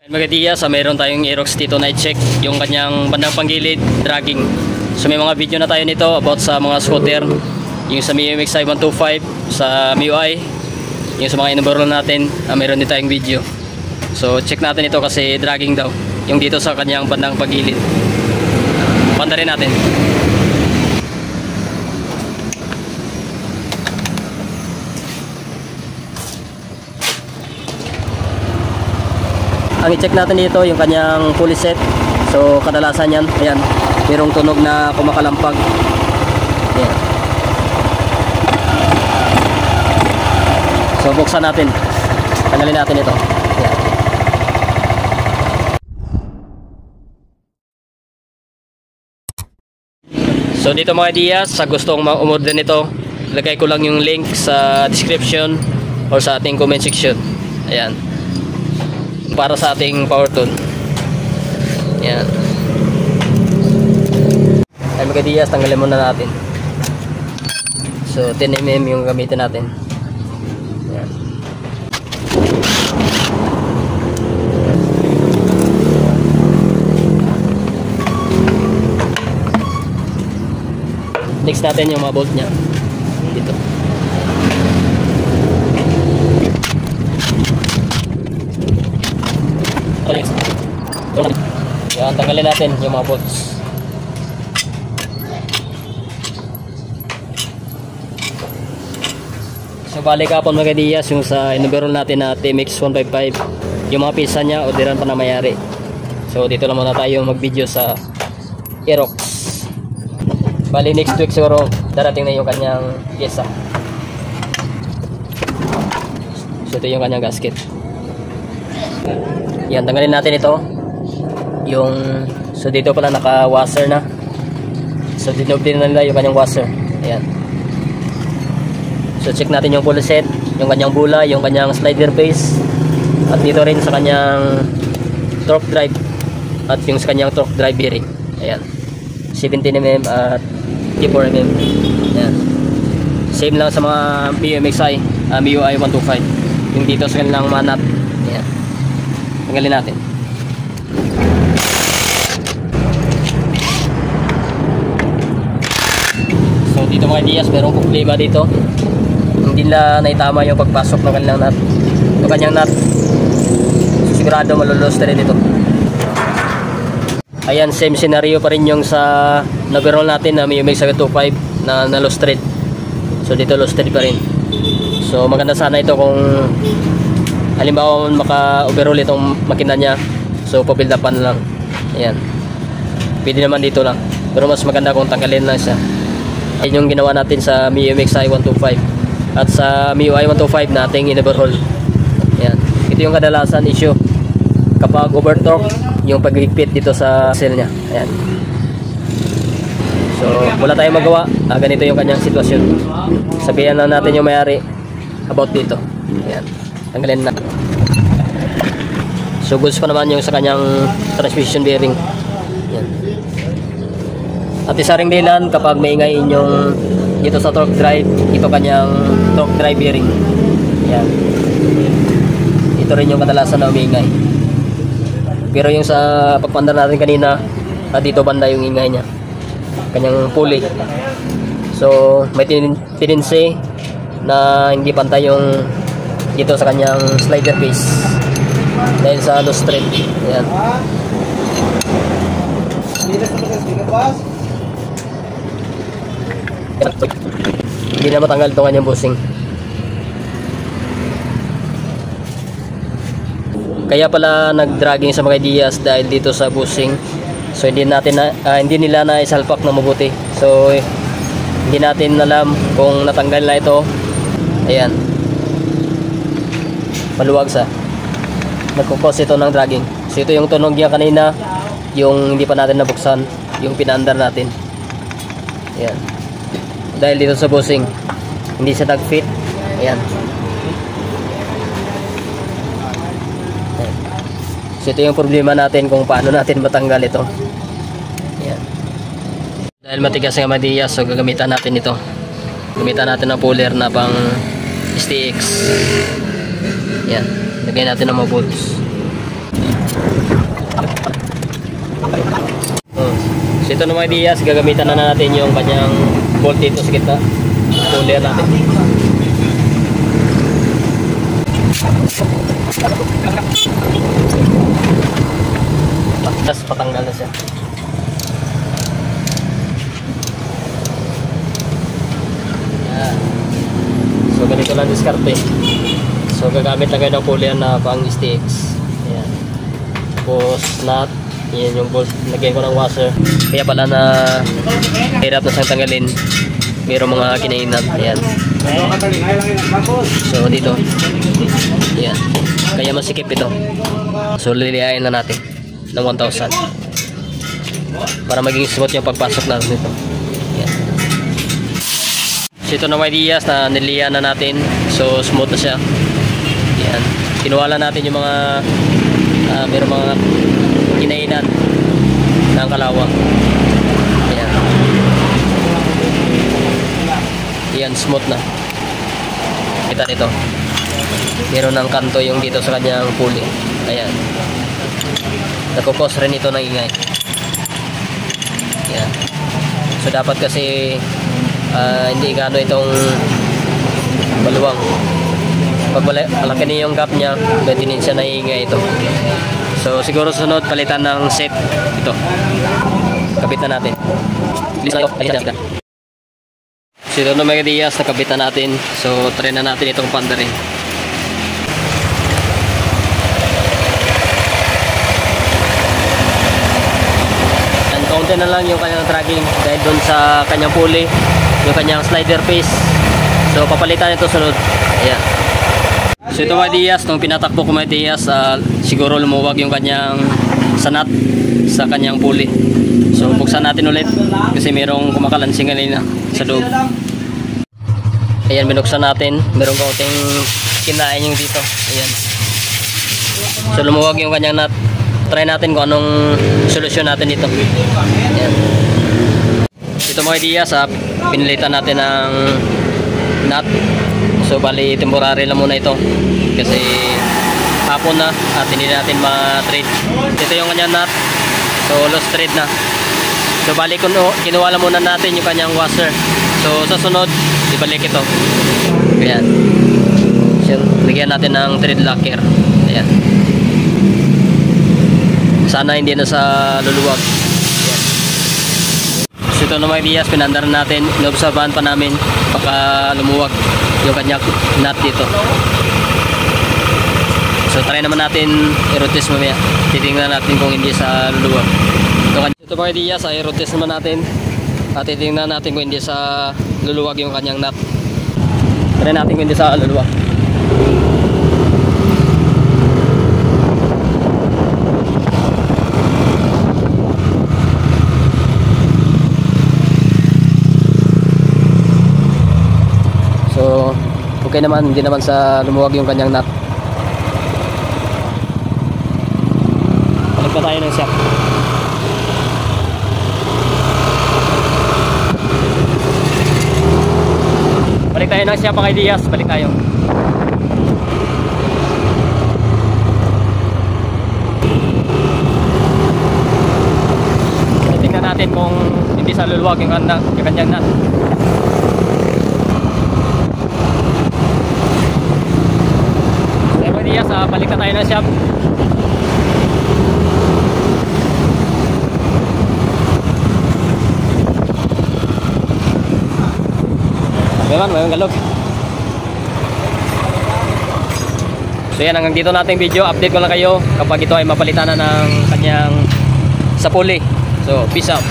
Mga diya, mayroon tayong Aerox dito night check, yung kanyang bandang panggilid, dragging. So may mga video na tayo nito about sa mga scooter, yung sa MIUI 125, sa MIUI, yung sa mga inubarol natin, mayroon din tayong video. So check natin ito kasi dragging daw, yung dito sa kanyang bandang panggilid. Panda rin natin. Ang i-check natin dito yung kanyang pulley set. So kadalasan yan, ayan, mayroong tunog na kumakalampag. Ayan. So buksan natin, tanggalin natin ito. Ayan. So dito mga Diaz, sa gustong umorder nito, lagay ko lang yung link sa description or sa ating comment section. Ayan, para sa ating power tool. Yan. Ay mga Diaz, tanggalin muna natin. So 10mm yung gamitin natin. Yan. Next natin yung mga bolt nya dito. Yan, tanggalin natin yung mga bolts. So balik kapon mga Diaz, yung sa inubarol natin na TMX 155, yung mga pisa nya orderan pa na mayari. So dito lang muna tayo mag video sa Aerox. Bali next week siguro darating na yung kanyang pyesa. So ito yung kanyang gasket. Yan, tanggalin natin ito. Yung, so dito pala naka washer na. So dinob din nila yung kanyang washer. Ayan. So check natin yung pulley set, yung kanyang bula, yung kanyang slider base, at dito rin sa kanyang torque drive, at yung sa kanyang torque drive bearing. Ayan, 17mm at 54mm. Ayan, same lang sa mga MIUI 125, yung dito sa kanilang manat. Ayan, tanggalin natin. So dito mga Diaz, merong problema dito, hindi nila naitama yung pagpasok ng kanilang nut. Yung kanyang nut, sigurado malulos na rin dito. Ayan, same scenario pa rin yung sa nag-roll natin na MIUI 125 na lost thread. So dito lost thread pa rin. So maganda sana ito kung halimbawa maka-overroll itong makina nya, so pabuild upan lang. Ayan, pwede naman dito lang, pero mas maganda kung tanggalin lang siya. Ayan yung ginawa natin sa MIUI 125 at sa MIUI 125 nating in-overhaul. Ayan, ito yung kadalasan issue kapag over-torque, yung paghigpit dito sa cell nya. Ayan, so wala tayong magawa. Ganito yung kanyang sitwasyon. Sabihan lang natin yung may-ari about dito. Ayan, tanggalin na. So goods pa naman yung sa kanyang transmission bearing. Ayan. At isa ring dahilan kapag maingay inyong dito sa torque drive, ito kanyang torque drive bearing. Ayan, ito rin yung kadalasan na umingay. Pero yung sa pagpandar natin kanina, dito banda yung ingay nya, kanyang pulley. So may tendency na hindi pantay yung dito sa kanyang slider base dahil sa loose thread. Ayan. Hindi na matanggal itong kanyang bushing. Kaya pala nag-dragging sa mga Diaz dahil dito sa bushing. So hindi nila na isalpak na mabuti. So hindi natin alam kung natanggal na ito. Ayan, maluwag sa nagkukos ito ng dragging. So ito yung tunog niya kanina, yung hindi pa natin nabuksan, yung pinaandar natin. Ayan, dahil dito sa bushing hindi siya nag-fit. Ayan. Ayan, so ito yung problema natin kung paano natin matanggal ito. Ayan, dahil matigas nga mga Diaz, so gagamitan natin ito. Gamitan natin ng puller na pang STX. Yan, lagyan natin ng mga bolts. So ito na mga Diaz, gagamitan na natin yung kanyang bolt dito sa gitna. Puller natin. Tapos patanggal na siya. Yan. So ganito lang diskarte. So gagamit lang kayo ng puller na pang STX. Ayan. Tapos nut. Yan yung bolt. Lagyan ko ng washer. Kaya pala na hirap na siyang tanggalin. Mayroong mga kinainan. Ayan. So dito. Ayan. Kaya masikip ito. So lilihain na natin ng 1,000 para maging smooth yung pagpasok natin nito. Ayan. So ito na mga Diaz na nilihan na natin. So smooth na siya. Ayan. Kinuha lang natin yung mga mayroong mga kinainan ng kalawang. Ayan. Ayan, smooth na. Kita nito. Meron ng kanto yung dito sa kanyang pulley. Ayan. Nagkukos rin ito ng ingay. Ayan. So dapat kasi hindi gano itong baluwang. Pag malaki na yung gap niya, pwede din siya naiingay ito. So siguro sunod palitan ng set ito. Kabit na natin. So ito na mga Diaz, nakabit na natin. So try na natin itong panda rin. And kaunti na lang yung kanyang tracking dahil doon sa kanyang pulley, yung kanyang slider face. So papalitan ito sunod. Ayan. So ito mga Diaz, nung pinatakbo ko mga Diaz, siguro lumuwag yung kanyang sanat sa kanyang pulley. So buksan natin ulit kasi mayroong kumakalansing kanina sa loob. Ayan, binuksan natin. Mayroong kaunting kinain yung dito. Ayan. So lumuwag yung kanyang nut. Try natin kung anong solusyon natin dito. Ayan. Ito mga Diaz, pinilitan natin ng nut. So bali temporary lang muna ito kasi hapon na at hindi natin ma-trade. Ito yung kanyang nut. So lost trade na. So bali kinuha lang muna natin yung kanyang washer. So sa sunod ibalik ito. Ayan. So lagyan natin ng thread locker. Ayan. Sana hindi na sa luluwag. Ayan. So ito na mga Diaz, pinandar natin. Inobserbahan pa namin baka lumuwag yung kanyang nut dito. So try naman natin i-rotate mamaya. Titingnan natin kung hindi sa luluwag. Ito mga Diaz, i-rotate naman natin. At titingnan natin kung hindi sa luluwag yung kanyang nut. Try natin kung hindi sa luluwag. So okay naman, hindi naman sa lumuwag yung kanyang nut. Balik pa tayo ng shock. Balik tayo ng shock mga Diaz. Balik tayo. Tingnan natin kung hindi sa luluwag yung kanyang nut. Diaz, balik na tayo ng shop. Mayroon galog. So yan, hanggang dito nating video. Update ko lang kayo kapag ito ay mapalitan na ng kanyang sa pulley. So peace out.